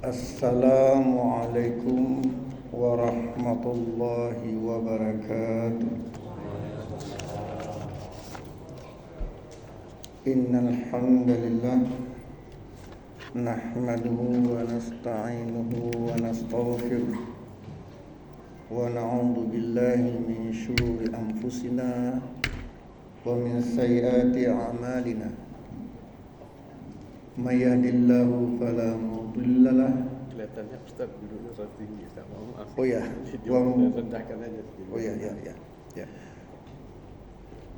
Assalamualaikum warahmatullahi wabarakatuh. Innal hamdalillah nahmaduhu wa nasta'inuhu wa nastaghfiruh wa na'udzu billahi min syururi anfusina wa min sayyiati a'malina. May yahdihillahu fala mudilla lahu. Kelihatannya Ustaz duduknya sangat tinggi, Ustaz. Maaf. Oh ya. Rendahkan aja sedikit. Oh ya.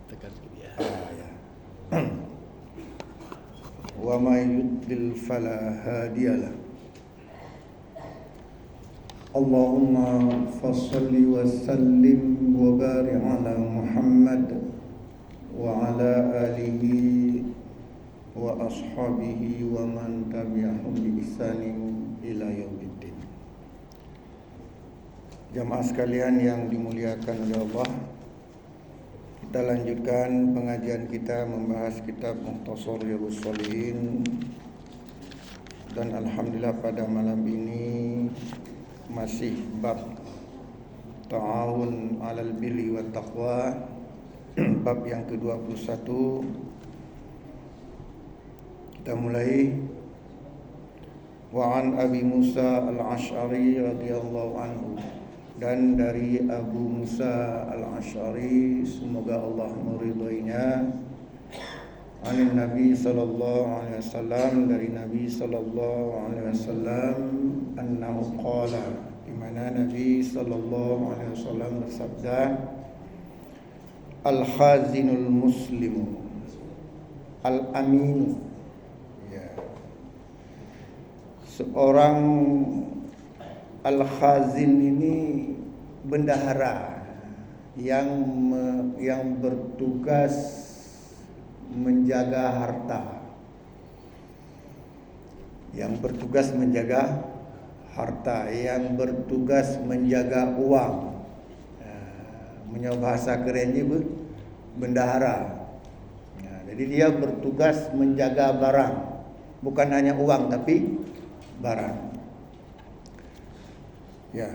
Tekan sedikit ya. Ya. Wa may yudlil fala hadiyalah. Allahumma fassalli wa sallim wa barik ala Muhammad wa ala alihi wa ashabihi wa man tabi'ahum bi ihsanin ila yaumiddin. Jamaah sekalian yang dimuliakan oleh Allah, kita lanjutkan pengajian kita membahas kitab Mukhtasar Riyadhus Shalihin. Dan alhamdulillah pada malam ini masih bab ta'awun 'alal birri wat taqwa, bab yang ke-21. Kita mulai. Wa an Abi Musa al-Asy'ari radhiyallahu anhu, dan dari Abu Musa al-Asy'ari, semoga Allah meridainya, anin Nabi sallallahu alaihi wasallam, dari Nabi sallallahu alaihi wasallam, annahu qala, di mana Nabi sallallahu alaihi wasallam bersabda, al-khazinul muslimu al-aminu. Seorang al-khazin ini bendahara yang bertugas menjaga harta, yang bertugas menjaga uang. Menyoba bahasa kerennya bendahara. Jadi dia bertugas menjaga barang, bukan hanya uang tapi barang. Ya.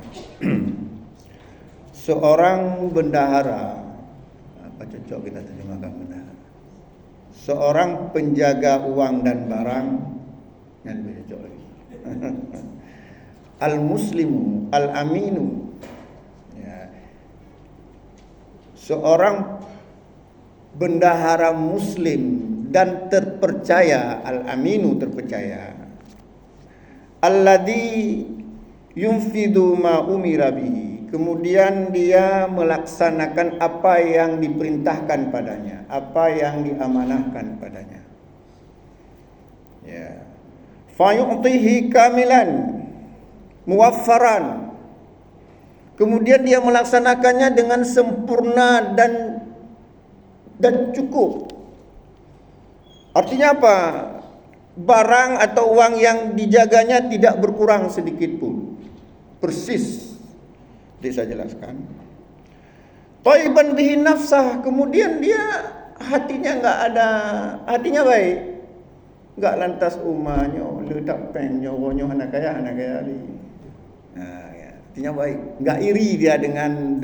Seorang bendahara, apa cocok kita terjemahkan bendahara? Seorang penjaga uang dan barang, yang lebih cocok lagi. Al-muslimu al-aminu. Ya. Seorang bendahara muslim dan terpercaya, al-aminu terpercaya. Alladzi yunfidu ma umira bihi, kemudian dia melaksanakan apa yang diperintahkan padanya, apa yang diamanahkan padanya. Ya. Fayu'tihi kamilan muwaffaran, kemudian dia melaksanakannya dengan sempurna dan cukup. Artinya apa? Barang atau uang yang dijaganya tidak berkurang sedikit pun, persis. Jadi saya jelaskan. Thaiban bihi nafsah, kemudian dia hatinya hatinya baik, enggak lantas umahnya letak penyoronyo anak kaya ni. Hatinya baik, enggak iri dia dengan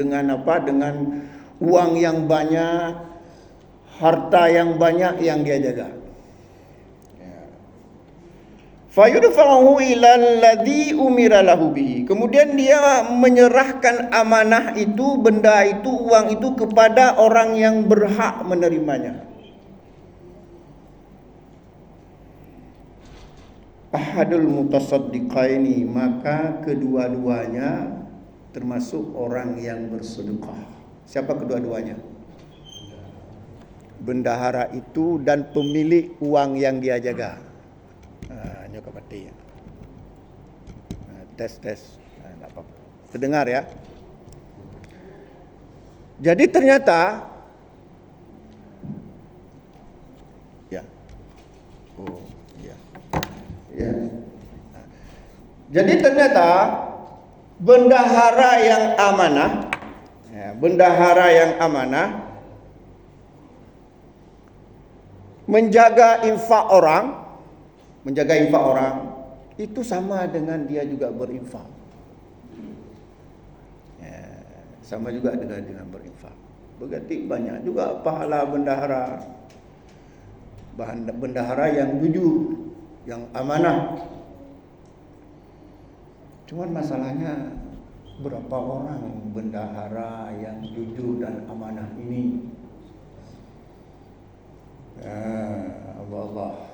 uang yang banyak, harta yang banyak yang dia jaga. Fayudfa'uhu ilal ladzi umira lahu bihi, kemudian dia menyerahkan amanah itu, benda itu, uang itu kepada orang yang berhak menerimanya. Ahadul mutasaddiqaini, maka kedua-duanya termasuk orang yang bersedekah. Siapa kedua-duanya? Bendahara itu dan pemilik uang yang dia jaga. Nyokap mati. Tes. Tak apa. Terdengar ya? Jadi ternyata ya. Oh, ya. Ya. Jadi ternyata bendahara yang amanah menjaga infak orang, itu sama dengan dia juga berinfak. Ya, sama juga dengan berinfak. Berarti banyak juga pahala bendahara. Bendahara yang jujur, yang amanah. Cuman masalahnya berapa orang bendahara yang jujur dan amanah ini? Allah.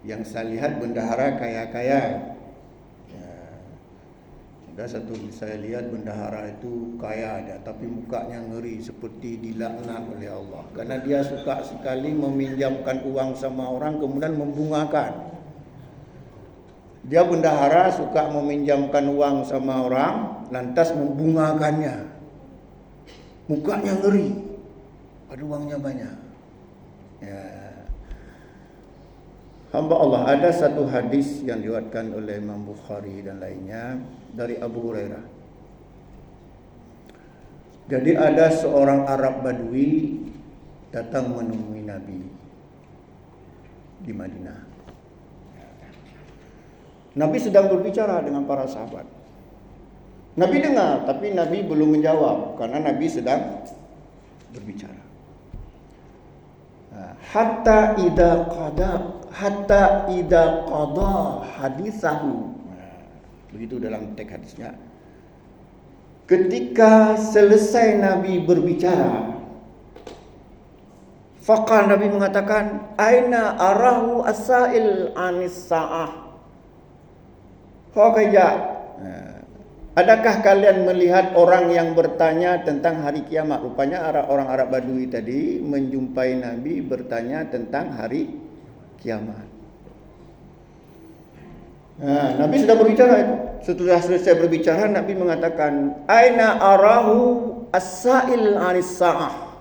Yang saya lihat bendahara kaya-kaya. Ada satu saya lihat bendahara itu kaya ada, tapi mukanya ngeri seperti dilaknat oleh Allah. Karena dia suka sekali meminjamkan uang sama orang kemudian membungakan. Dia bendahara suka meminjamkan uang sama orang lantas membungakannya. Mukanya ngeri. Ada uangnya banyak. Ya. Hamba Allah, ada satu hadis yang diriwayatkan oleh Imam Bukhari dan lainnya dari Abu Hurairah. Jadi ada seorang Arab Badui datang menemui Nabi di Madinah. Nabi sedang berbicara dengan para sahabat. Nabi dengar, tapi Nabi belum menjawab karena Nabi sedang berbicara. Hatta idza qada hadisahu. Begitu dalam teks hadisnya. Ketika selesai Nabi berbicara, faqala Nabi mengatakan, aina arahu asail anis sa'ah. Adakah kalian melihat orang yang bertanya tentang hari kiamat? Rupanya orang Arab Badui tadi menjumpai Nabi bertanya tentang hari kiamat. Nabi sudah berbicara itu. Setelah selesai berbicara, Nabi mengatakan, aina arahu as-sa'il anis sa'ah.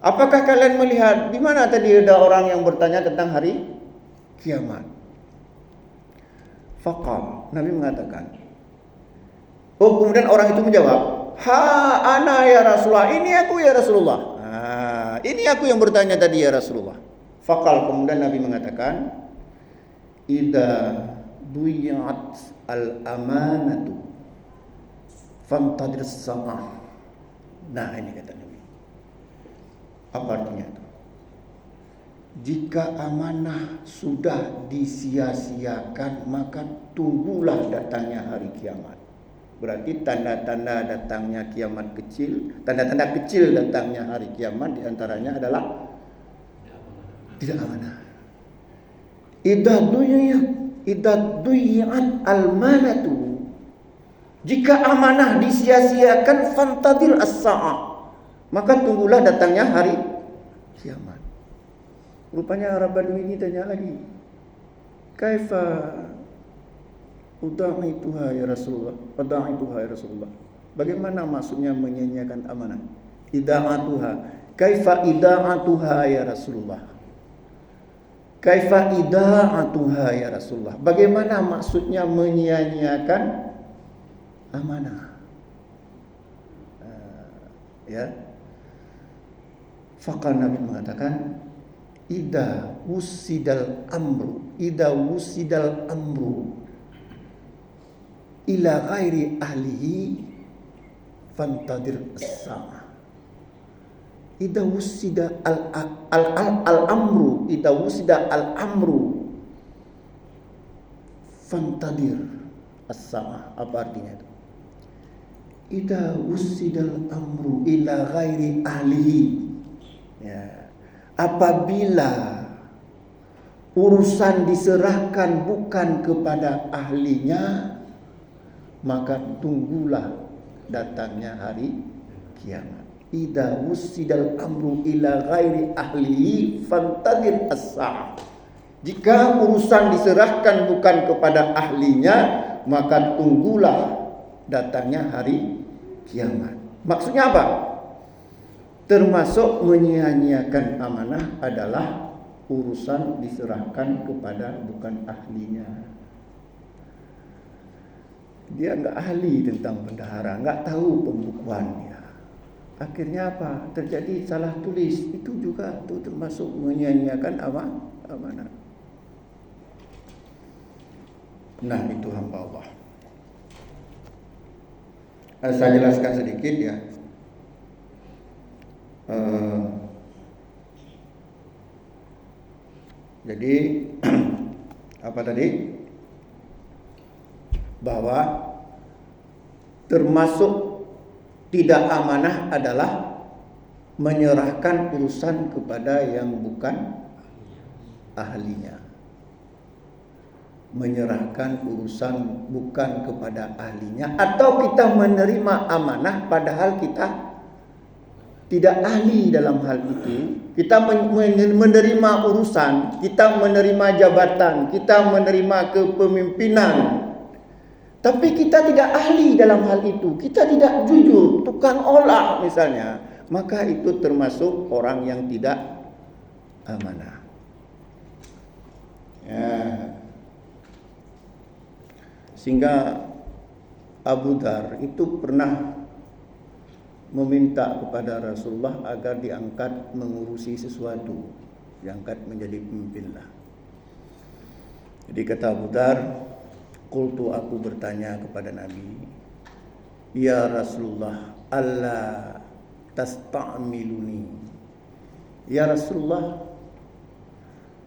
Apakah kalian melihat di mana tadi ada orang yang bertanya tentang hari kiamat? Faqal, Nabi mengatakan, kemudian orang itu menjawab, ana ya Rasulullah, ini aku ya Rasulullah. Ini aku yang bertanya tadi ya Rasulullah. Faqal, kemudian Nabi mengatakan, idza duyat al-amanatu fantadir as-sa'ah. Nah, ini kata Nabi. Apa artinya itu? Jika amanah sudah disia-siakan, maka tunggulah datangnya hari kiamat. Berarti tanda-tanda datangnya kiamat kecil, tanda-tanda kecil datangnya hari kiamat diantaranya adalah tidak amanah. Idza duyat al-manatu. Jika amanah disia-siakan, fantadir as-sa'ah, maka tunggulah datangnya hari kiamat. Rupanya Arab Badui ini tanya lagi, kaifa uda'ituha ya Rasulullah? Uda'ituha ya Rasulullah. Bagaimana maksudnya menyanyiakan amanah? Ida'atuha. Kaifa ida'atuha ya Rasulullah? Kaifa ida'atuha ya Rasulullah? Bagaimana maksudnya menyia-nyiakan amanah? Ya. Faqala Nabi mengatakan, Ida wusidal amru ila ghairi ahlihi fantadir as-sa'ah. Ida wusida al-amru fantadir as-sa'ah. Apa artinya itu? Ida wusidal amru ila ghairi ahlihi. Ya. Apabila urusan diserahkan bukan kepada ahlinya, maka tunggulah datangnya hari kiamat. Idza wusidal amru ila ghairi ahlihi fantadir as-sa'ah. Jika urusan diserahkan bukan kepada ahlinya, maka tunggulah datangnya hari kiamat. Maksudnya apa? Termasuk menyia-nyiakan amanah adalah urusan diserahkan kepada bukan ahlinya. Dia enggak ahli tentang bendahara, enggak tahu pembukuannya. Akhirnya apa? Terjadi salah tulis. Itu juga termasuk menyia-nyiakan amanah. Nah, itu hamba Allah. Saya jelaskan sedikit ya. Jadi apa tadi? Bahwa termasuk tidak amanah adalah menyerahkan urusan kepada yang bukan ahlinya. Menyerahkan urusan bukan kepada ahlinya, atau kita menerima amanah padahal kita tidak ahli dalam hal itu. Kita menerima urusan, kita menerima jabatan, kita menerima kepemimpinan, tapi kita tidak ahli dalam hal itu. Kita tidak jujur, tukang olah misalnya, maka itu termasuk orang yang tidak amanah. Ya. Sehingga Abu Dar itu pernah meminta kepada Rasulullah agar diangkat mengurusi sesuatu, diangkat menjadi pemimpin lah. Jadi kata Abu Dar, qultu, aku bertanya kepada Nabi, ya Rasulullah, alla tasta'miluni. Ya Rasulullah,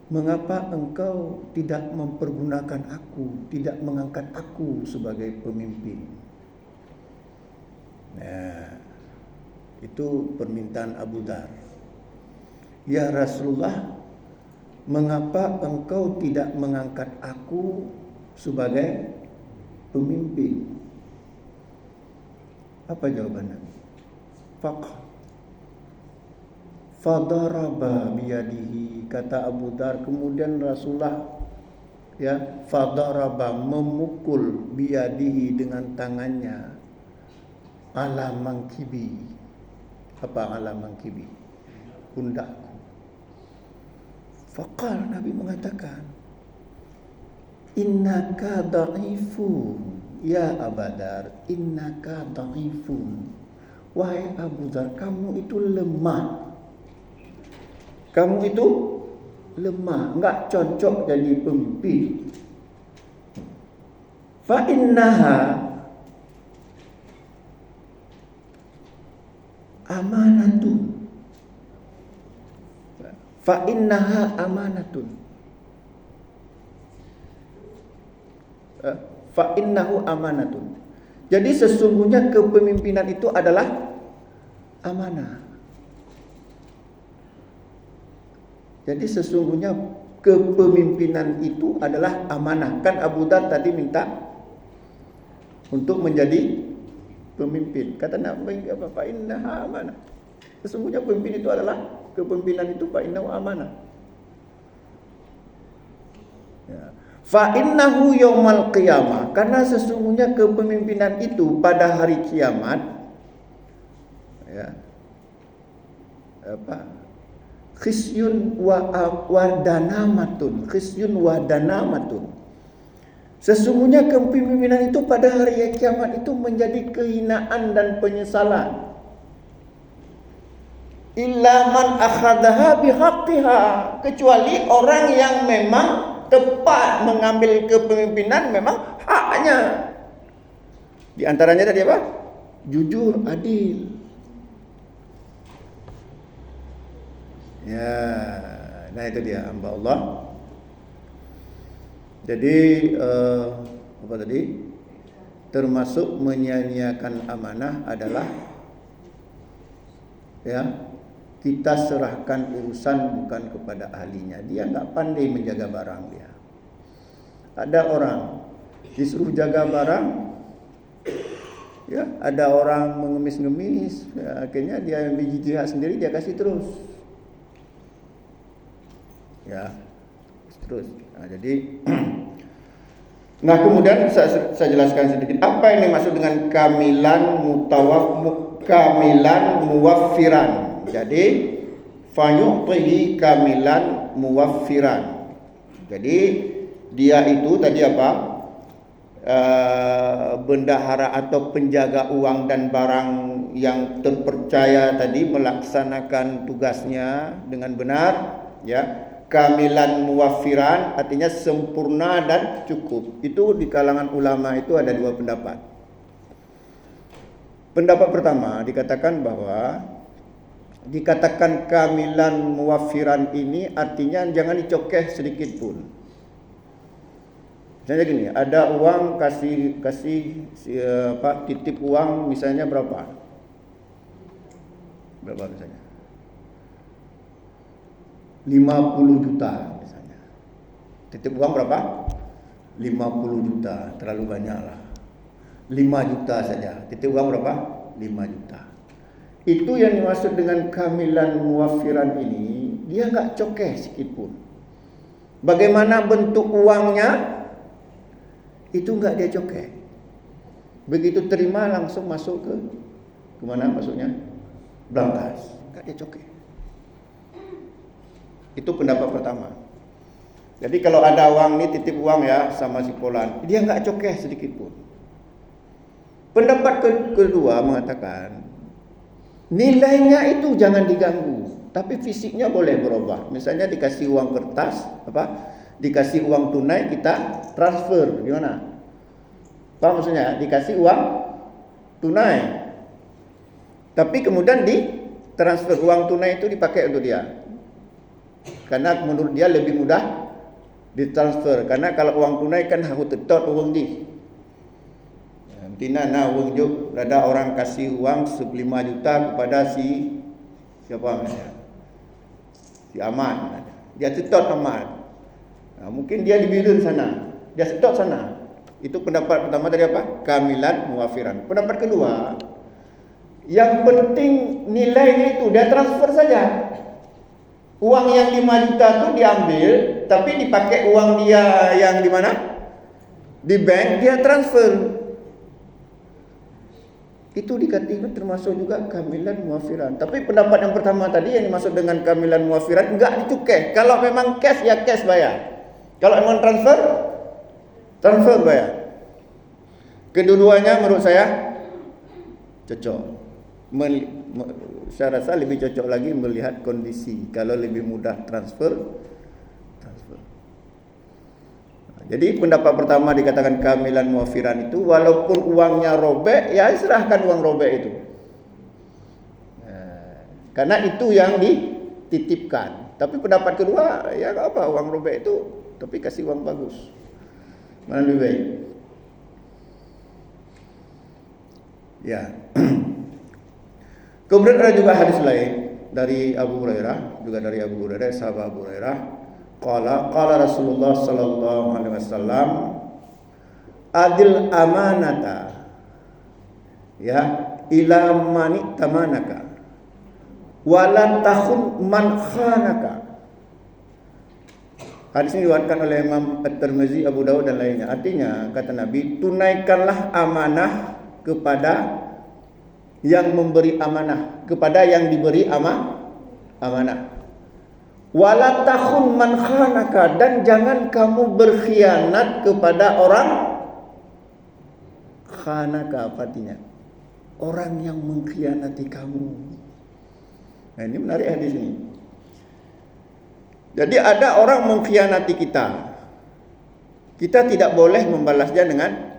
mengapa engkau tidak mempergunakan aku, tidak mengangkat aku sebagai pemimpin? Nah, itu permintaan Abu Dar. Ya Rasulullah, mengapa engkau tidak mengangkat aku sebagai pemimpin? Apa jawabannya? Fadaraba biyadihi, kata Abu Dar, kemudian Rasulullah ya fadaraba, memukul, biyadihi, dengan tangannya, ala mangkibi. Apa ala mangkibi? Pundakku. Faqal, Nabi mengatakan, innaka dha'ifun ya Abu Dar, innaka dha'ifun. Wahai Abu Dar, kamu itu lemah. Kamu itu lemah, enggak cocok jadi pemimpin. Fa innaha amanatun. Fa innaha amanatun. Fa innahu amanatun. Jadi sesungguhnya kepemimpinan itu adalah amanah. Jadi sesungguhnya kepemimpinan itu adalah amanah. Kan Abu Dar tadi minta untuk menjadi pemimpin. Kata Nabi, apa? Fa innaha amanah. Sesungguhnya pemimpin itu adalah kepemimpinan itu fa innahu amanah. Ya. Fa innahu yaumal qiyamah, karena sesungguhnya kepemimpinan itu pada hari kiamat, ya, apa? Khisyun wa danamatun, khisyun wa danamatun. Sesungguhnya kepemimpinan itu pada hari kiamat itu menjadi kehinaan dan penyesalan. Illa man akhadhaha bihaqqiha, kecuali orang yang memang tepat mengambil kepemimpinan memang haknya. Di antaranya tadi apa? Jujur, adil. Ya, nah itu dia hamba Allah. Jadi apa tadi? Termasuk menyia-nyiakan amanah adalah ya, kita serahkan urusan bukan kepada ahlinya. Dia enggak pandai menjaga barang dia. Ada orang disuruh jaga barang, ya, ada orang mengemis-ngemis, ya, akhirnya dia biji jihad sendiri dia kasih terus. Ya, terus. Nah, jadi nah, kemudian saya jelaskan sedikit apa yang dimaksud dengan kamilan muwaffiran. Jadi fayu'tihi kamilan muwaffiran. Jadi dia itu tadi apa? Bendahara atau penjaga uang dan barang yang terpercaya tadi melaksanakan tugasnya dengan benar, ya. kamilan muwaffiran artinya sempurna dan cukup. Itu di kalangan ulama itu ada dua pendapat. Pendapat pertama dikatakan bahwa dikatakan kamilan muwaffiran ini artinya jangan dicokeh sedikit pun. Misalnya gini, ada uang kasih titip uang misalnya berapa? Berapa misalnya? 50 juta misalnya. Titip uang berapa? 50 juta, terlalu banyak lah. 5 juta saja. Titip uang berapa? 5 juta. Itu yang dimaksud dengan kamilan muwaffiran ini, dia enggak cokeh sedikit pun. Bagaimana bentuk uangnya? Itu enggak dia cokeh. Begitu terima langsung masuk ke mana masuknya? Brankas. Enggak dia cokeh. Itu pendapat pertama. Jadi kalau ada uang ni titip uang ya sama si Polan, dia enggak cokeh sedikit pun. Pendapat kedua mengatakan nilainya itu jangan diganggu, tapi fisiknya boleh berubah. Misalnya dikasih uang kertas, dikasih uang tunai kita transfer, gimana? Apa maksudnya? Dikasih uang tunai, tapi kemudian ditransfer uang tunai itu dipakai untuk dia, karena menurut dia lebih mudah ditransfer. Karena kalau uang tunai kan harus tetap uang di. Tina uang juk, ada orang kasih uang 5 juta kepada si siapa namanya? Si Ahmad. Dia tetap Ahmad. Mungkin dia di Biren sana, dia stop sana. Itu pendapat pertama tadi apa? Kamilan muwaffiran. Pendapat kedua, yang penting nilainya itu dia transfer saja. Uang yang 5 juta itu diambil, tapi dipakai uang dia yang di mana? Di bank, dia transfer. Itu dikatakan termasuk juga kamilan muwaffiran. Tapi pendapat yang pertama tadi yang dimaksud dengan kamilan muwaffiran enggak dicukai. Kalau memang cash ya cash bayar. Kalau memang transfer bayar. Kedua-duanya menurut saya cocok. Saya rasa lebih cocok lagi melihat kondisi. Kalau lebih mudah transfer. Jadi pendapat pertama dikatakan kamilan muwaffiran itu walaupun uangnya robek, ya serahkan uang robek itu. Karena itu yang dititipkan. Tapi pendapat kedua, ya apa uang robek itu, tapi kasih uang bagus. Mana lebih baik? Ya. Kemudian ada juga hadis lain dari Abu Hurairah, sahabat Abu Hurairah. Qala Rasulullah sallallahu alaihi wasallam adil amanata ya ila man tamanaka wala takhun man khanaka. Hadis ini diriwayatkan oleh Imam At-Tirmizi, Abu Dawud dan lainnya. Artinya kata Nabi, tunaikanlah amanah kepada yang memberi amanah, kepada yang diberi amanah. Wala takhun man khanaka, dan jangan kamu berkhianat kepada orang khanaka, artinya orang yang mengkhianati kamu. Nah, ini menarik hadis ini. Jadi ada orang mengkhianati kita. Kita tidak boleh membalasnya dengan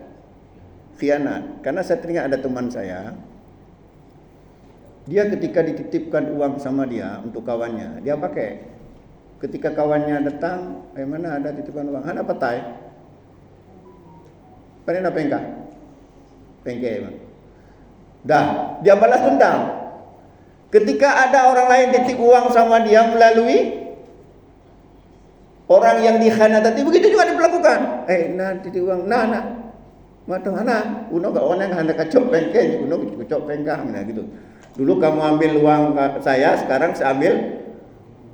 khianat. Karena saya teringat ada teman saya, dia ketika dititipkan uang sama dia untuk kawannya, dia pakai. Ketika kawannya datang, mana ada titipan uang? Hana patai. Panena pengka. Pengke. Dah, dia balas dendam. Ketika ada orang lain titip uang sama dia melalui orang yang dikhianati, begitu juga diperlakukan. Titip uang, matang uno gak orang hendak kacau pengke, uno kacau pengka, gitu. Dulu kamu ambil uang saya, sekarang saya ambil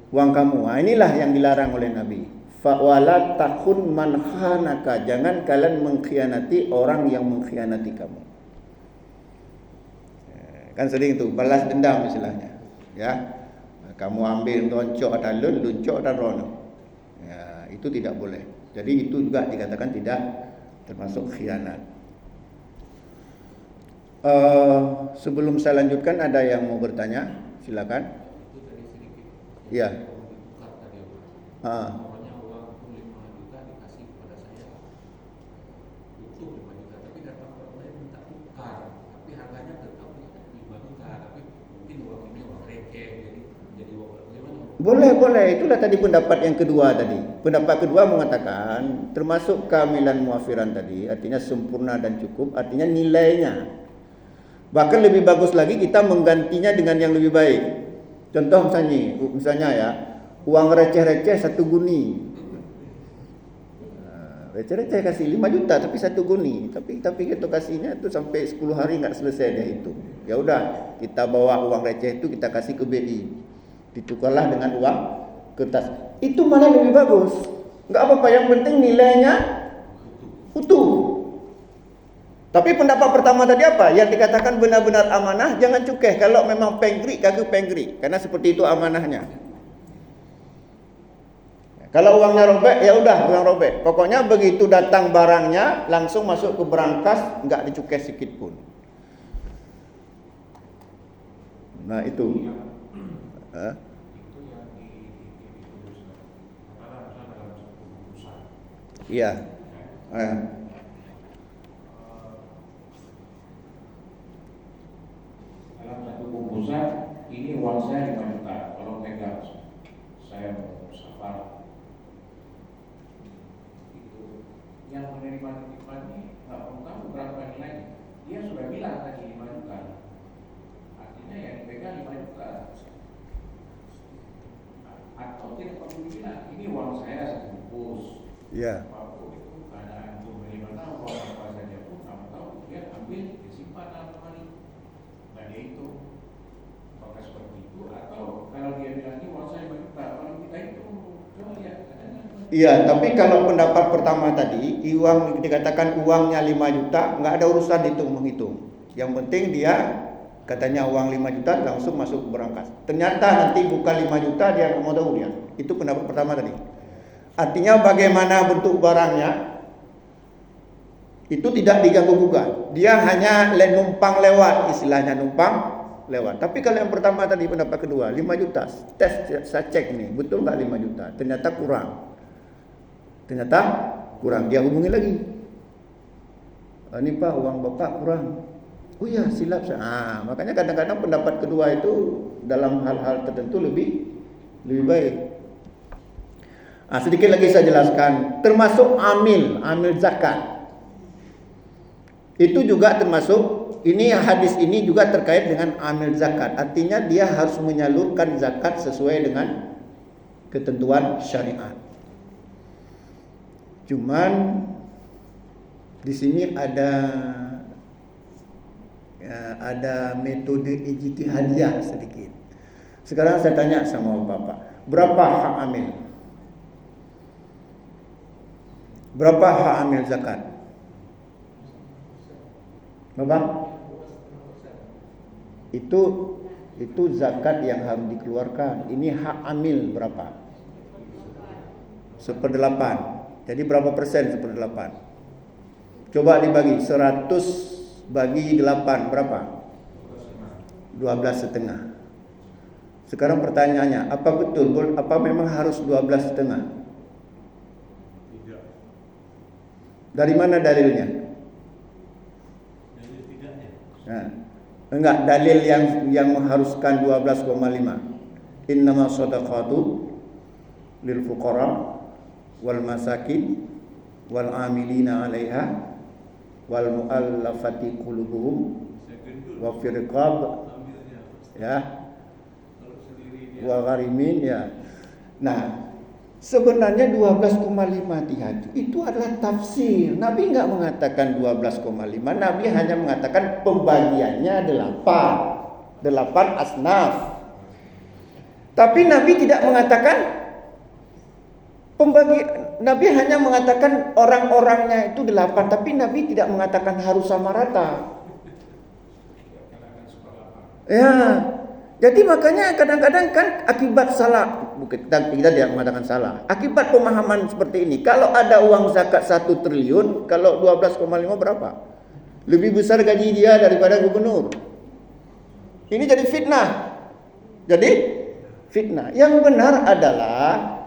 uang kamu. Inilah yang dilarang oleh Nabi. Fa wala takhun man khanaka, jangan kalian mengkhianati orang yang mengkhianati kamu. Kan sering itu balas dendam istilahnya. Ya. Kamu ambil loncok dan luncok dan rono. Ya, itu tidak boleh. Jadi itu juga dikatakan tidak termasuk khianat. Sebelum saya lanjutkan, ada yang mau bertanya? Silakan. Ya. Pokoknya uang itu 5 juta dikasih kepada saya utuh 5 juta, tapi datang ke saya minta tukar, tapi harganya tetap 5 juta, tapi mungkin uang ini uang receh, jadi uang bagaimana? Boleh. Itulah tadi pendapat yang kedua tadi. Pendapat kedua mengatakan termasuk kamilan muafiran tadi, artinya sempurna dan cukup, artinya nilainya. Bahkan lebih bagus lagi kita menggantinya dengan yang lebih baik. Contoh misalnya ya, uang receh-receh 1 guni. Receh-receh kasih 5 juta tapi 1 guni. Tapi kita kasihnya itu sampai 10 hari enggak selesai dia itu. Ya udah, kita bawa uang receh itu kita kasih ke BI. Ditukarlah dengan uang kertas. Itu malah lebih bagus. Enggak apa-apa, yang penting nilainya utuh. Tapi pendapat pertama tadi apa? Yang dikatakan benar-benar amanah, jangan cukai. Kalau memang penggrik, kagak penggrik. Karena seperti itu amanahnya. Kalau uangnya robek, ya udah uang robek. Pokoknya begitu datang barangnya, langsung masuk ke berangkas, enggak dicukai sedikit pun. Nah itu. Itu yang dalam satu keputusan. Iya. Dalam satu bungkusan ini uang saya 5 juta, kalau pegang saya mau safar itu, yang menerima titipan ini nggak mau tahu berapa nilainya, dia sudah bilang tadi 5 juta, artinya yang dipegang 5 juta, atau tidak perlu bilang ini uang saya satu bungkus. Iya. Apapun itu karena untuk menerima tahu uang apa saja pun kamu tahu dia ambil disimpan dalam lemari. Nah dia itu apakah seperti itu, atau kalau dia bilang ini uang saya 5 juta, kalau kita itu coba lihat katanya. Iya, tapi kalau pendapat pertama tadi, uang dikatakan uangnya 5 juta, nggak ada urusan hitung-menghitung. Yang penting dia katanya uang 5 juta langsung masuk berangkas. Ternyata nanti bukan 5 juta, dia nggak mau tahu dia. Itu pendapat pertama tadi. Artinya bagaimana bentuk barangnya itu tidak diganggu gugat. Dia hanya numpang lewat, istilahnya numpang lewat. Tapi kalau yang pertama tadi pendapat kedua 5 juta, tes saya cek nih, betul nggak 5 juta? Ternyata kurang. Dia hubungi lagi. Ini Pak, uang Bapak kurang. Oh ya, silap saya. Makanya kadang-kadang pendapat kedua itu dalam hal-hal tertentu lebih baik. Sedikit lagi saya jelaskan, termasuk amil zakat. Itu juga termasuk, ini hadis ini juga terkait dengan amil zakat. Artinya dia harus menyalurkan zakat sesuai dengan ketentuan syariat. Cuman di sini ada metode ijtihadiyah sedikit. Sekarang saya tanya sama Bapak, berapa hak amil? Berapa hak amil zakat? Berapa? Itu zakat yang harus dikeluarkan. Ini hak amil berapa? 1/8. Jadi berapa persen 1/8? Coba dibagi 100 bagi 8 berapa? 12,5. Sekarang pertanyaannya, apa betul? Apa memang harus 12,5? Dari mana dalilnya? Dalil tidaknya. Nah, enggak, dalil yang mengharuskan 12,5. Innama shadaqatu lil fuqara wal masakin wal amilina 'alaiha wal mu'allafati qulubuhum wa fil riqab ya wa gharimin ya. Nah, sebenarnya 12,5 itu adalah tafsir. Nabi enggak mengatakan 12,5. Nabi hanya mengatakan pembagiannya 8 asnaf. Tapi Nabi tidak mengatakan Nabi hanya mengatakan orang-orangnya itu 8, tapi Nabi tidak mengatakan harus sama rata. Ya. Jadi makanya kadang-kadang kan akibat salah, kita tidak mengatakan salah. Akibat pemahaman seperti ini, kalau ada uang zakat 1 triliun, kalau 12,5 berapa? Lebih besar gaji dia daripada gubernur. Ini jadi fitnah. Yang benar adalah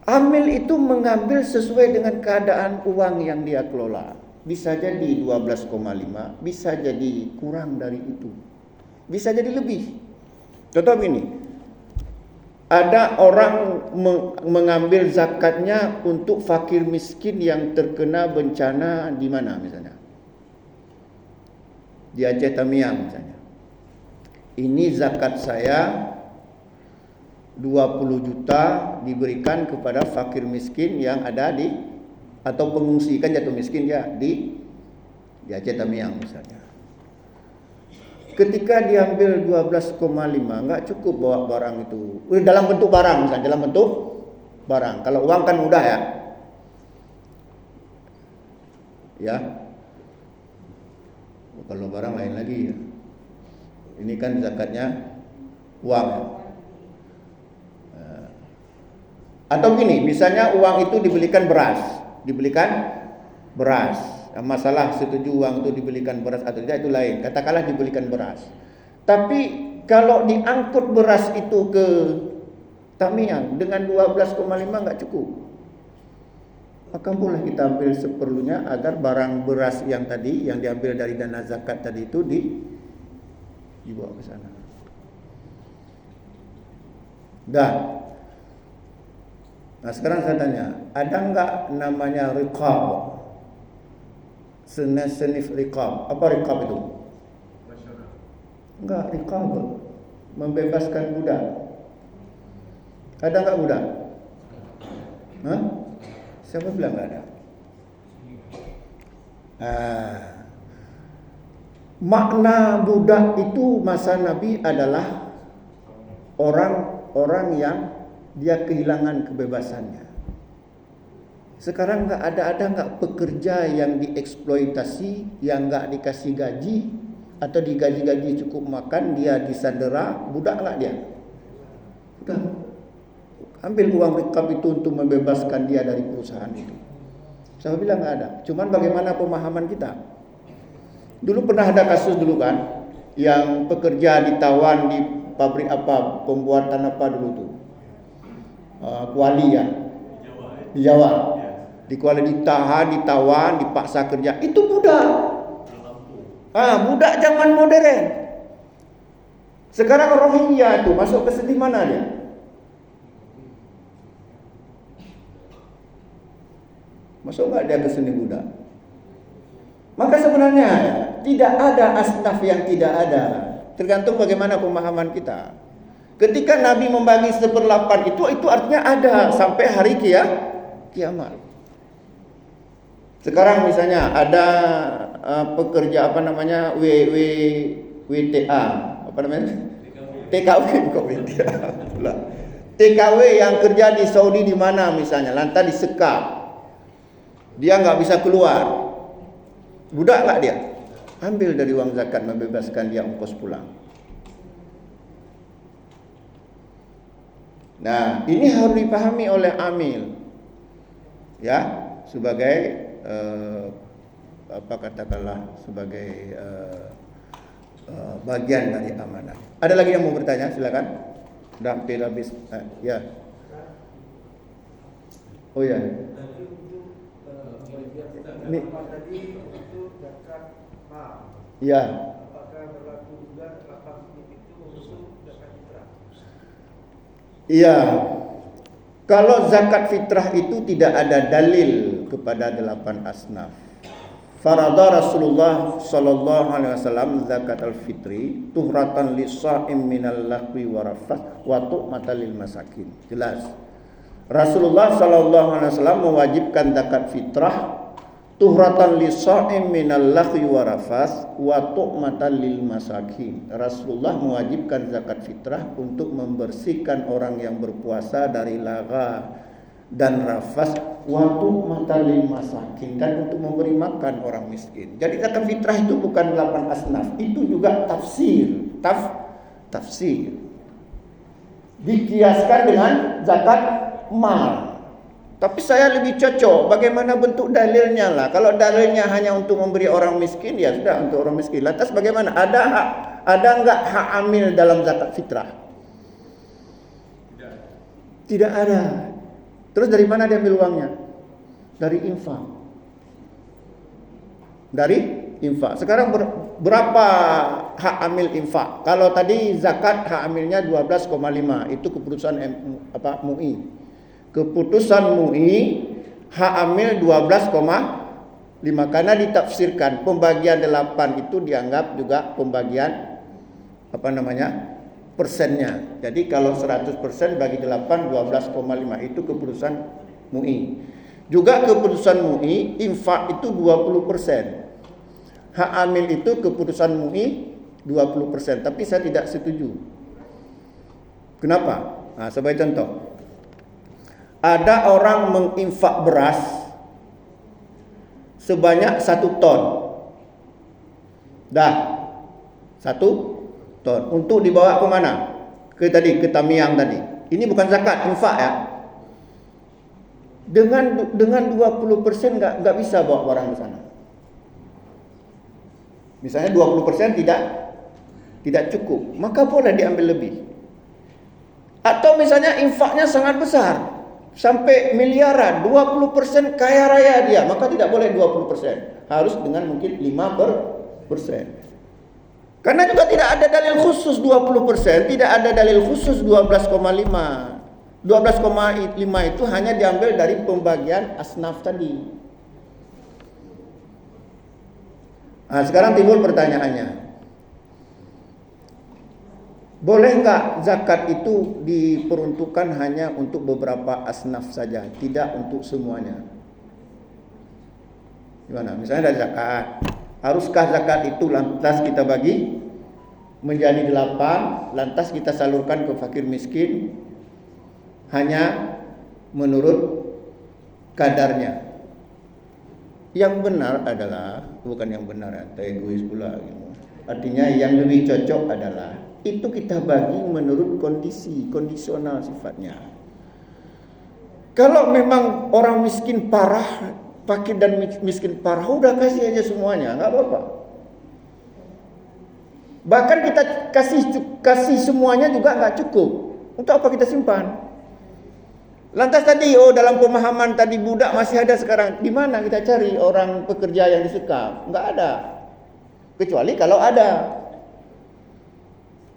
Amil itu mengambil sesuai dengan keadaan uang yang dia kelola. Bisa jadi 12,5, bisa jadi kurang dari itu. Bisa jadi lebih. Contoh ini, ada orang mengambil zakatnya untuk fakir miskin yang terkena bencana di mana misalnya? Di Aceh Tamiang misalnya. Ini zakat saya 20 juta diberikan kepada fakir miskin yang ada di atau pengungsi, kan jatuh miskin ya di Aceh Tamiang misalnya. Ketika diambil 12,5 enggak cukup bawa barang itu. Dalam bentuk barang misalnya, dalam bentuk barang. Kalau uang kan mudah ya. Ya. Kalau barang lain lagi ya. Ini kan zakatnya uang. Atau gini, misalnya uang itu dibelikan beras. Masalah setuju uang itu dibelikan beras atau tidak itu lain. Katakanlah dibelikan beras. Tapi kalau diangkut beras itu ke Tamiang dengan 12,5 enggak cukup. Maka boleh kita ambil seperlunya agar barang beras yang tadi yang diambil dari dana zakat tadi itu dibawa ke sana. Nah sekarang saya tanya, ada enggak namanya riqab? Sejenis riqab. Apa riqab itu? Enggak, riqab membebaskan budak. Ada enggak budak? Hah? Siapa bilang enggak ada? Makna budak itu masa Nabi adalah orang-orang yang dia kehilangan kebebasannya. Sekarang ada enggak pekerja yang dieksploitasi, yang enggak dikasih gaji atau digaji-gaji cukup makan, dia disandera, budak enggak dia? Budak. Ambil uang riqab itu untuk membebaskan dia dari perusahaan itu. Saya bilang enggak ada. Cuman bagaimana pemahaman kita? Dulu pernah ada kasus dulu kan, yang pekerja ditawan di pabrik apa, pembuatan apa dulu tuh. Kuali ya, di Jawa. Di Kuala ditahan, ditawan, dipaksa kerja. Itu budak. Budak zaman modern. Sekarang Rohingya itu masuk ke sini mana dia? Masuk enggak dia ke sini budak? Maka sebenarnya tidak ada asnaf yang tidak ada. Tergantung bagaimana pemahaman kita. Ketika Nabi membagi 1/8 itu artinya ada sampai hari kiamat. Sekarang misalnya ada pekerja apa namanya WTA, apa namanya? TKW kok WTA. TKW yang kerja di Saudi di mana misalnya, lantas disekap. Dia enggak bisa keluar. Budak enggak dia? Ambil dari uang zakat membebaskan dia ongkos pulang. Nah, ini harus dipahami oleh amil. Ya, sebagai katakanlah sebagai bagian dari amanah. Ada lagi yang mau bertanya? Silakan. Sudah hampir habis. Ya. Oh ya. Ini. Ya. Apakah berlaku juga 8 itu untuk zakat fitrah? Iya. Kalau zakat fitrah itu tidak ada dalil kepada 8 asnaf. Farada Rasulullah sallallahu alaihi wasallam zakat al-fitri tuhratan lis-sha'im minal lahwi wa rafath wa tu'matan lil masakin. Jelas. Rasulullah sallallahu alaihi wasallam mewajibkan zakat fitrah tuhratan lis-sha'im minal lahwi wa rafath wa tu'matan lil masakin. Rasulullah mewajibkan zakat fitrah untuk membersihkan orang yang berpuasa dari lagha dan rafas wa tu'matan lil masakin, dan untuk memberi makan orang miskin. Jadi zakat fitrah itu bukan 8 asnaf, itu juga tafsir. Tafsir. Dikiaskan dengan zakat mal. Tapi saya lebih cocok bagaimana bentuk dalilnya lah. Kalau dalilnya hanya untuk memberi orang miskin, ya sudah untuk orang miskin. Lantas bagaimana? Ada enggak hak amil dalam zakat fitrah? Tidak ada. Terus dari mana dia ambil uangnya? Dari infak. Dari infak. Sekarang berapa hak amil infak? Kalau tadi zakat hak amilnya 12,5, itu keputusan MUI. Keputusan MUI hak amil 12,5 karena ditafsirkan pembagian 8 itu dianggap juga pembagian persennya. Jadi kalau 100% bagi 8 12,5 itu keputusan MUI. Juga keputusan MUI infak itu 20%. Hak amil itu keputusan MUI 20%, tapi saya tidak setuju. Kenapa? Nah, sebagai contoh. Ada orang menginfak beras sebanyak 1 ton. Dah. 1 ton. Untuk dibawa ke mana? Ke Tamiang tadi. Ini bukan zakat, infak ya. Dengan 20% enggak bisa bawa barang ke sana. Misalnya 20% tidak cukup, maka boleh diambil lebih. Atau misalnya infaknya sangat besar, sampai miliaran, 20% kaya raya dia, maka tidak boleh 20%. Harus dengan mungkin 5%. Karena juga tidak ada dalil khusus 20%, tidak ada dalil khusus 12,5. 12,5 itu hanya diambil dari pembagian asnaf tadi. Nah, sekarang timbul pertanyaannya. Boleh enggak zakat itu diperuntukkan hanya untuk beberapa asnaf saja, tidak untuk semuanya? Gimana? Misalnya ada zakat. Haruskah zakat itu lantas kita bagi menjadi 8, lantas kita salurkan ke fakir miskin hanya menurut kadarnya? Yang benar adalah, bukan yang benar, egois pula. Artinya yang lebih cocok adalah itu kita bagi menurut kondisi, kondisional sifatnya. Kalau memang orang miskin parah, fakir dan miskin parah, udah kasih aja semuanya, nggak apa-apa. Bahkan kita kasih semuanya juga nggak cukup. Untuk apa kita simpan? Lantas tadi, dalam pemahaman tadi budak masih ada sekarang. Di mana kita cari orang pekerja yang disekap? Enggak ada. Kecuali kalau ada.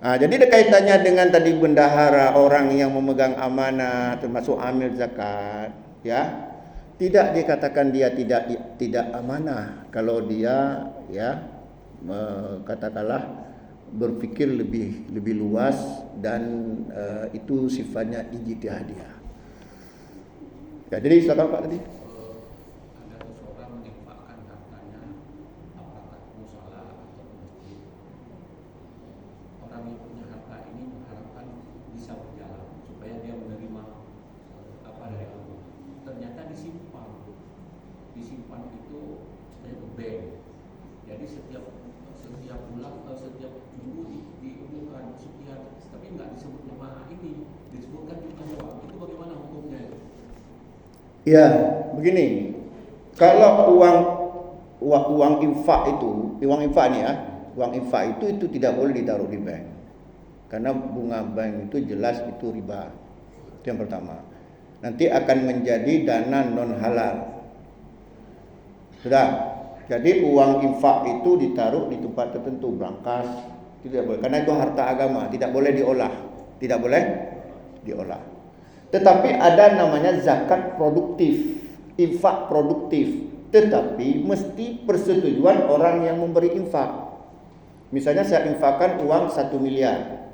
Nah, jadi ada kaitannya dengan tadi bendahara, orang yang memegang amanah, termasuk amil zakat, ya. Tidak dikatakan dia tidak amanah kalau dia katakanlah berpikir lebih luas dan itu sifatnya ijtihadiyah. Ya, jadi silakan Pak tadi. Ada seseorang menginfakkan hartanya, apakah musola atau masjid. Orang yang punya harta ini mengharapkan bisa berjalan supaya dia menerima dari Allah. Ternyata disimpan itu supaya ke bank. Jadi setiap bulan atau setiap minggu diumumkan sekian, tapi nggak disebut nama ini, disebutkan jumlah uang. Itu bagaimana hukumnya? Ya, begini. Kalau uang infak itu, uang infak itu tidak boleh ditaruh di bank. Karena bunga bank itu jelas itu riba. Itu yang pertama. Nanti akan menjadi dana non halal. Sudah. Jadi uang infak itu ditaruh di tempat tertentu, brankas, tidak boleh. Karena itu harta agama, tidak boleh diolah. Tidak boleh diolah. Tetapi ada namanya zakat produktif, infak produktif. Tetapi mesti persetujuan orang yang memberi infak. Misalnya saya infakkan uang 1 miliar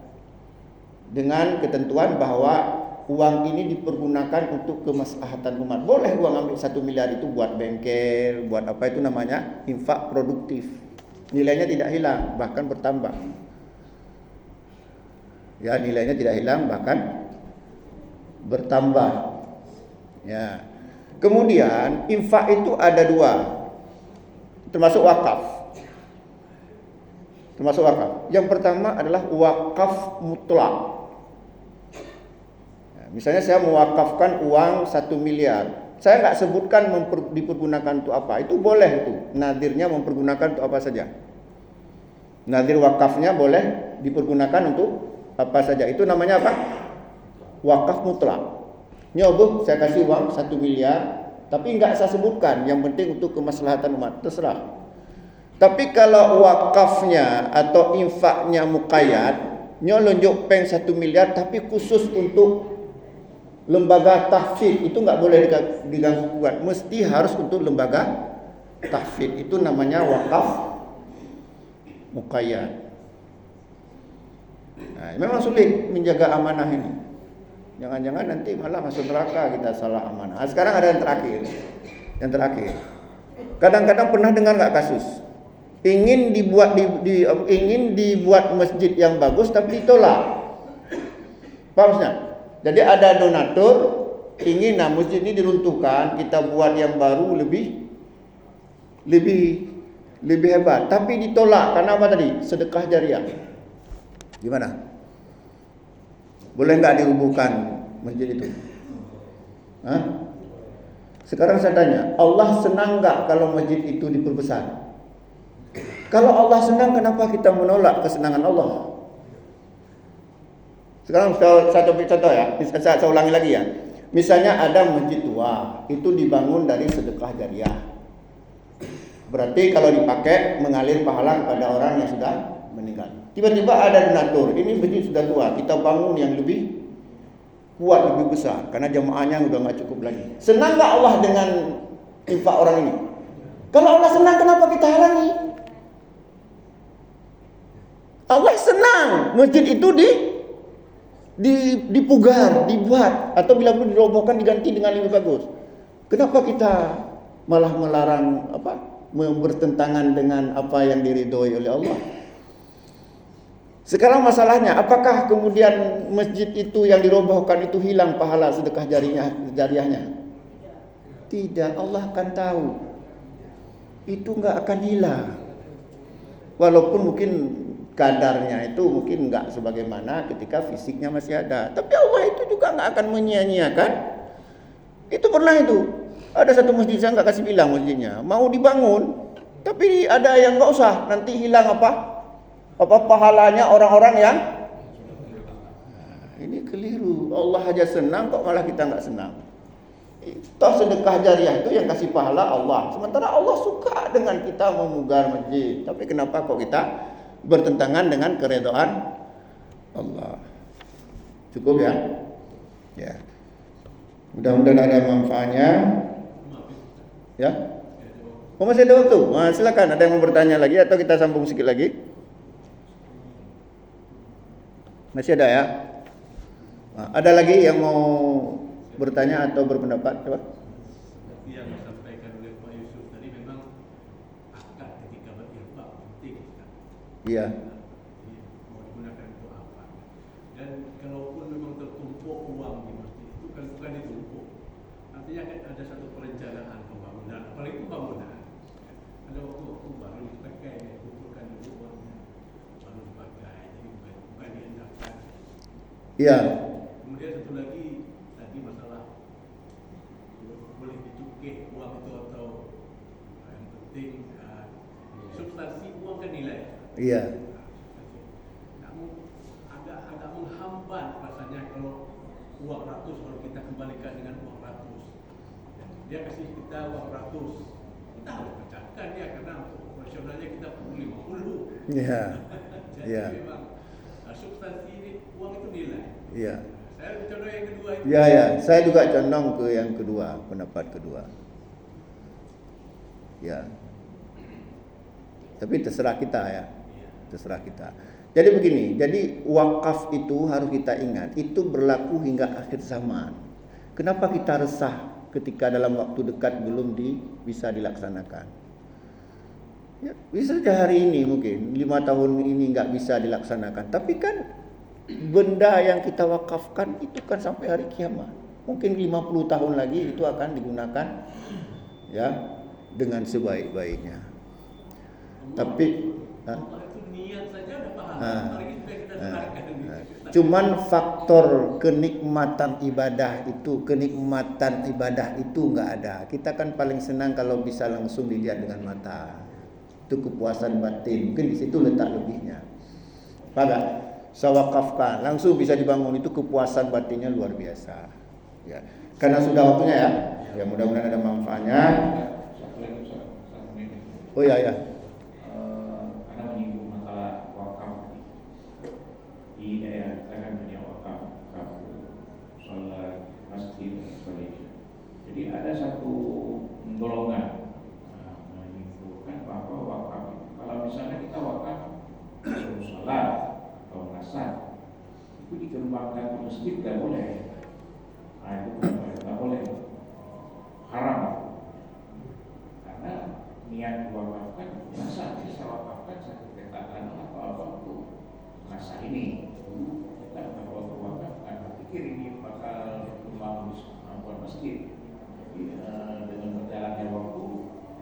dengan ketentuan bahwa uang ini dipergunakan untuk kemaslahatan umat. Boleh uang ambil 1 miliar itu buat bengkel, buat apa, itu namanya infak produktif. Nilainya tidak hilang, bahkan bertambah. Ya, nilainya tidak hilang, bahkan bertambah. Ya. Kemudian infak itu ada 2, termasuk wakaf. Yang pertama adalah wakaf mutlak. Ya, misalnya saya mewakafkan uang 1 miliar. Saya nggak sebutkan dipergunakan untuk apa. Itu boleh itu. Nadirnya mempergunakan untuk apa saja. Nadir wakafnya boleh dipergunakan untuk apa saja. Itu namanya apa? Wakaf mutlak. nyoba saya kasih uang 1 miliar, tapi enggak saya sebutkan, yang penting untuk kemaslahatan umat, terserah. Tapi kalau wakafnya atau infaknya muqayyad, nyo lonjok peng 1 miliar tapi khusus untuk lembaga tahfidz, itu enggak boleh diganggu gugat, mesti harus untuk lembaga tahfidz. Itu namanya wakaf muqayyad. Nah, memang sulit menjaga amanah ini. Jangan-jangan nanti malah masuk neraka kita salah amanah. Nah, sekarang ada yang terakhir. Yang terakhir. Kadang-kadang pernah dengar enggak kasus? Ingin dibuat masjid yang bagus tapi ditolak. Paham Ustaz? Jadi ada donatur ingin masjid ini diruntuhkan, kita buat yang baru lebih hebat, tapi ditolak karena apa tadi? Sedekah jariah. Gimana? Boleh enggak dirubuhkan masjid itu? Hah? Sekarang saya tanya, Allah senang enggak kalau masjid itu diperbesar? Kalau Allah senang, kenapa kita menolak kesenangan Allah? Sekarang saya coba contoh ya, saya ulangi lagi ya. Misalnya ada masjid tua, itu dibangun dari sedekah jariah. Berarti kalau dipakai mengalir pahala kepada orang yang sudah meninggal. Tiba-tiba ada donatur, ini masjid sudah tua, kita bangun yang lebih kuat, lebih besar, karena jamaahnya udah nggak cukup lagi. Senang nggak Allah dengan infak orang ini? Kalau Allah senang, kenapa kita halangi? Allah senang masjid itu dipugar, dibuat, atau bila perlu dirobohkan diganti dengan lebih bagus. Kenapa kita malah melarang bertentangan dengan apa yang diridhoi oleh Allah? Sekarang masalahnya, apakah kemudian masjid itu yang dirobohkan itu hilang pahala sedekah jariahnya? Tidak, Allah akan tahu. Itu enggak akan hilang. Walaupun mungkin kadarnya itu mungkin enggak sebagaimana ketika fisiknya masih ada. Tapi Allah itu juga enggak akan menyia-nyiakan. Itu pernah itu. Ada satu masjid, saya enggak kasih bilang masjidnya, mau dibangun, tapi ada yang enggak usah, nanti hilang pahalanya orang-orang yang ini keliru. Allah aja senang kok malah kita enggak senang. Toh sedekah jariah itu yang kasih pahala Allah. Sementara Allah suka dengan kita memugar masjid. Tapi kenapa kok kita bertentangan dengan keridhaan Allah? Cukup ya? Ya. Mudah-mudahan ada manfaatnya. Ya? Oh, masih ada waktu? Nah, silakan, ada yang mau bertanya lagi atau kita sambung sedikit lagi? Masih ada ya? Nah, ada lagi yang mau bertanya atau berpendapat? Coba. Yang disampaikan oleh Pak Yusuf tadi memang akad ketika berinfak penting. Iya. Mau digunakan untuk apa? Dan kalaupun memang tertumpuk uang di masjid itu kan bukan ditumpuk. Artinya kan ada satu perencanaan pembangunan, apalagi pembangunan. Ada waktu-waktu baru dipakai, kumpulkan dulu uangnya, baru dipakai. Jadi bukan diendapkan. Iya. Kemudian satu lagi tadi masalah boleh dicukik uang itu atau yang penting substansi uang kan nilai. Iya. Namun agak menghambat rasanya kalau uang 100 kalau kita kembalikan dengan uang 100. Dia kasih kita uang 100, kita harus pecahkan dia karena operasionalnya kita perlu 50. Iya. Jadi Iya. memang substansi ini uang itu nilai. Iya. Saya contoh yang kedua itu. Ya, saya juga condong ke yang kedua, pendapat kedua. Ya. Tapi terserah kita ya. Terserah kita. Jadi begini, jadi wakaf itu harus kita ingat, itu berlaku hingga akhir zaman. Kenapa kita resah ketika dalam waktu dekat belum bisa dilaksanakan? Ya, bisa saja hari ini mungkin 5 tahun ini nggak bisa dilaksanakan, tapi kan benda yang kita wakafkan itu kan sampai hari kiamat. Mungkin 50 tahun lagi itu akan digunakan ya dengan sebaik-baiknya. Tapi Allah itu niat saja udah paham. Apalagi sudah kita serahkan. Cuman faktor kenikmatan ibadah itu enggak ada. Kita kan paling senang kalau bisa langsung dilihat dengan mata. Itu kepuasan batin. Mungkin di situ letak lebihnya. Pada saya wakafkan, langsung bisa dibangun, itu kepuasan batinnya luar biasa. Ya, karena sudah waktunya ya. Ya mudah-mudahan ada manfaatnya. Satu lagi, satu menit. Oh ya ya. Karena menyinggung masalah wakaf di daerah kita kan punya wakaf sholat masjid dan sebagainya. Jadi ada satu golongan menyimpulkan bahwa wakaf itu, kalau misalnya kita wakaf sholat atau nasab itu dikembangkan ke masjid nggak boleh. Nah itu nggak boleh, haram. Karena niat wakafkan masa bisa wakafkan satu petakan atau apa untuk masa ini kita nggak wakafkan, pikir ini bakal membangun masjid. Jadi dengan berjalannya waktu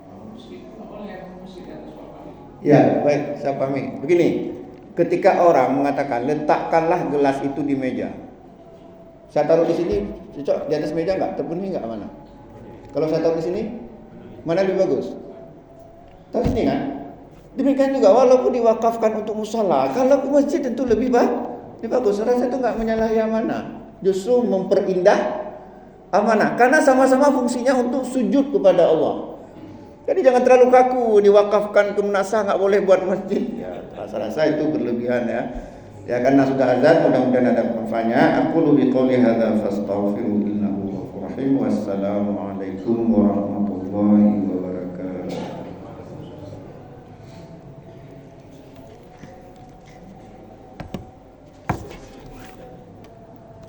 bangun masjid nggak boleh masjid atas wakaf itu. Ya baik, saya pahami. Begini, ketika orang mengatakan letakkanlah gelas itu di meja, saya taruh di sini cocok di atas meja nggak? Terpenuhi nggak mana? Kalau saya taruh di sini, mana lebih bagus? Taruh sini kan? Demikian juga walaupun diwakafkan untuk musala, kalau ke masjid tentu lebih bagus. Saya rasa itu nggak menyalahi amanah, justru memperindah amanah. Karena sama-sama fungsinya untuk sujud kepada Allah. Jadi jangan terlalu kaku diwakafkan ke munasah nggak boleh buat masjid. Ya, rasa-rasa itu berlebihan ya. Ya karena sudah azan, mudah-mudahan ada manfaatnya. Aku lebih qouli hadza fastaghfiru innahu ghafurur rahim. Wassalamualaikum